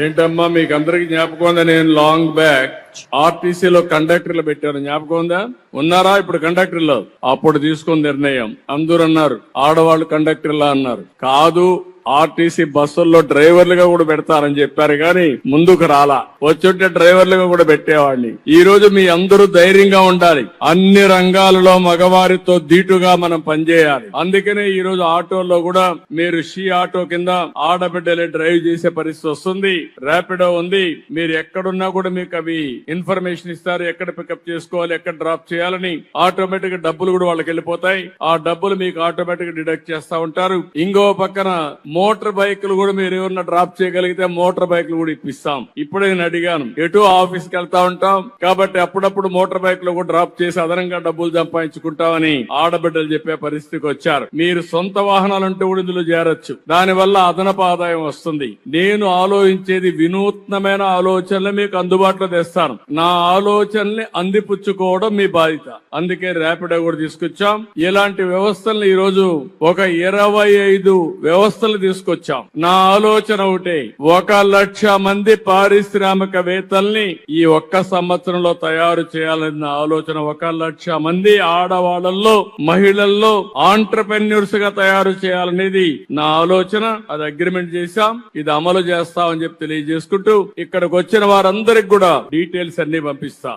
ఏంటమ్మా మీకు అందరికి జ్ఞాపకం ఉందా? నేను లాంగ్ బ్యాక్ ఆర్టీసీలో కండక్టర్లు పెట్టాను, జ్ఞాపకం ఉందా? ఉన్నారా ఇప్పుడు కండక్టర్లు? అప్పుడు తీసుకున్న నిర్ణయం అందరూ అన్నారు ఆడవాళ్ళు కండక్టర్లా అన్నారు. కాదు, ఆర్టీసీ బస్సుల్లో డ్రైవర్లుగా కూడా పెడతారని చెప్పారు కానీ ముందుకు రాలా. వచ్చుంటే డ్రైవర్లుగా కూడా పెట్టేవాడిని. ఈ రోజు మీ అందరూ ధైర్యంగా ఉండాలి. అన్ని రంగాలలో మగవారితో ధీటుగా మనం పనిచేయాలి. అందుకనే ఈ రోజు ఆటోల్లో కూడా మీరు షీ ఆటో కింద ఆడబిడ్డలే డ్రైవ్ చేసే పరిస్థితి వస్తుంది. ర్యాపిడో ఉంది. మీరు ఎక్కడున్నా కూడా మీకు అవి ఇన్ఫర్మేషన్ ఇస్తారు, ఎక్కడ పికప్ చేసుకోవాలి, ఎక్కడ డ్రాప్ చేయాలని. ఆటోమేటిక్ గా డబ్బులు కూడా వాళ్ళకి వెళ్ళిపోతాయి. ఆ డబ్బులు మీకు ఆటోమేటిక్ గా డిడక్ట్ చేస్తా ఉంటారు. ఇంకో పక్కన మోటార్ బైకులు కూడా మీరు ఏమన్నా డ్రాప్ చేయగలిగితే మోటార్ బైకులు కూడా ఇప్పిస్తాం. ఇప్పుడే నేను అడిగాను, ఎటు ఆఫీస్ కి వెళ్తా ఉంటాం కాబట్టి అప్పుడప్పుడు మోటార్ బైక్ లో కూడా డ్రాప్ చేసి అదనంగా డబ్బులు సంపాదించుకుంటామని ఆడబిడ్డలు చెప్పే పరిస్థితికి వచ్చారు. మీరు సొంత వాహనాలంటూ కూడా ఇందులో చేరొచ్చు. దానివల్ల అదనపు ఆదాయం వస్తుంది. నేను ఆలోచించేది వినూత్నమైన ఆలోచనలు మీకు అందుబాటులో తెస్తాను. నా ఆలోచనల్ని అందిపుచ్చుకోవడం మీ బాధ్యత. అందుకే ర్యాపిడో కూడా తీసుకొచ్చాం. ఇలాంటి వ్యవస్థలను ఈ రోజు ఒక 25 వ్యవస్థలు తీసుకొచ్చాం. నా ఆలోచన ఒకటే, 1,00,000 మంది పారిశ్రామికవేత్తల్ని ఈ ఒక్క సంవత్సరంలో తయారు చేయాలన్న ఆలోచన. 1,00,000 మంది ఆడవాళ్లలో మహిళల్లో ఆంటర్ప్రెన్యూర్స్ గా తయారు చేయాలనేది నా ఆలోచన. అది అగ్రిమెంట్ చేశాం, ఇది అమలు చేస్తామని చెప్పి తెలియజేసుకుంటూ ఇక్కడికి వచ్చిన వారందరికి కూడా డీటెయిల్స్ అన్ని పంపిస్తా.